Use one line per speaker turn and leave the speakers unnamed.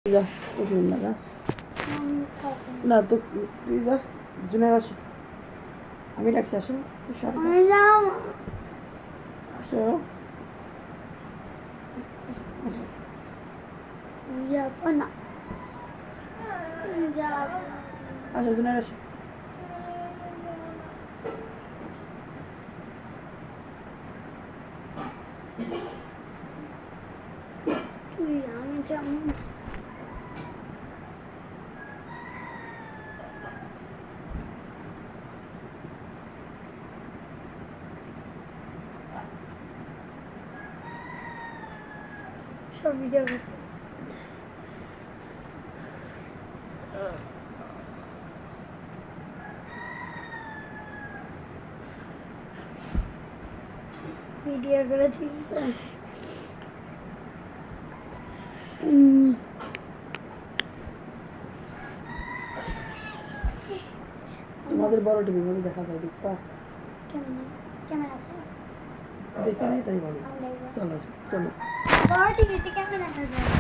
যা তোকে না যা না তো তুই যা জুনের আসো আমি ডাকছি আসো আসো আসো জুনের আসো
আমি যেমন সব ভিডিও ভিডিও করে দিচ্ছে
তোমাদের বড় টিভির মধ্যে দেখা যায় দেখবা
ক্যামেরা আছে
দেখে নাই তাই বলো চলো চলো
বড় টিভিতে ক্যামেরা দেখা যায়